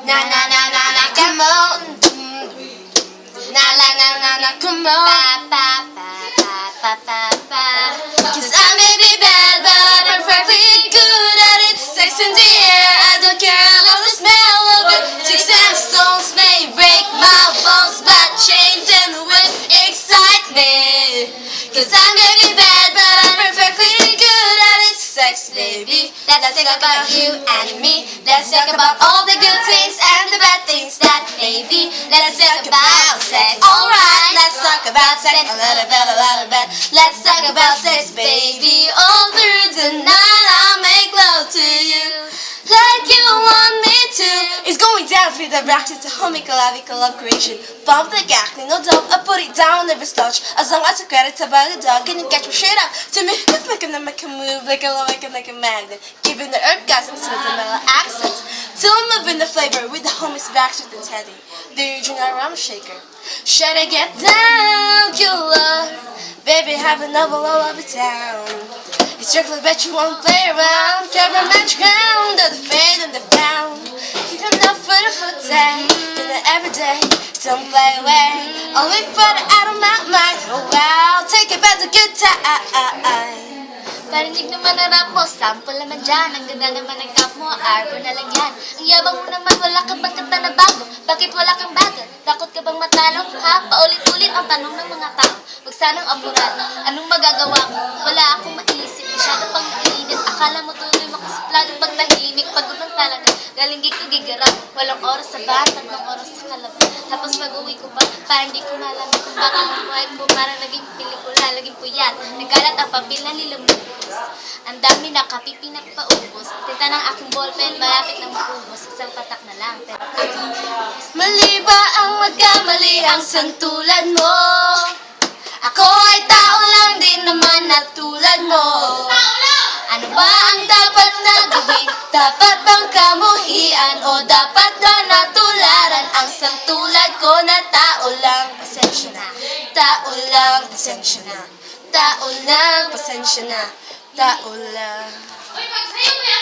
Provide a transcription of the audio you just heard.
Na na na na na, come on. Na na na na na, come on. Pa pa pa pa pa pa. 'Cause I may be bad, but I'm perfectly good at it. Sex in the air, I don't care. I love the smell of it. Sticks and stones may break my bones, but chains and whip excite me. 'Cause I may be bad, but I'm perfectly good at it. Sex, baby. Let's talk about you and me. Let's talk about all the good things and the bad things that may be. Let's talk about sex. Alright, let's talk about sex. A little bit, a little bit. Let's talk about sex, baby. All through the night, I'll make love to you like you want me to. It's going down for the reaction to homical love creation. Bump the gag, no doubt. I put it down, never starch. As long as I credit to by the dog, and you catch me straight up to me. Make a move like a magnet. Giving the orgasms with the mellow accents. Till I'm moving the flavor with the homies Backstreet and Teddy, the original rum shaker. Should I get down, you love? Baby, have a novel all over town. It's strictly bet you won't play around. Cover match ground of the fade and the found. Keep enough for the foot tag. Do it every day. Don't play away. Only for the out of my mind. Oh wow, take it back to good time. Parinig naman na rap mo, sample naman dyan. Ang ganda naman ng rap mo, arbor na lang yan. Ang yabang mo naman, wala kang pagkanta na bago. Bakit wala kang bagal? Takot ka bang matalo? Ha? Paulit-ulit ang tanong ng mga tao. Huwag sanang apurado. Anong magagawa ko? Wala akong maiisip. Masyado pang naiinit. Akala mo tuloy makasuplado pag tahimik. Pagod lang talaga. Galing ko gigarap. Walang oras sa bar, 3 oras sa kalabas. Tapos pag-uwi ko pa, parang di ko malaman kung bakit ang buhay ko parang naging pelikula, naging puyat. Nagkalat ang papel na nilumubos. Ang dami na kape pinagpaubos. Tinta ng aking ballpen, malapit ng maubos. Isang patak na lang, pero Mali ba ang magkamali ang santulad mo? Ako ay tao lang din naman na tulad mo. Ano ba ang dapat na gawin? Dapat bang kamuhian o dapat ba natularan ang santulad ko na tao lang? Pasensya na, tao lang, pasensya na. Tao lang, pasensya na, tao lang.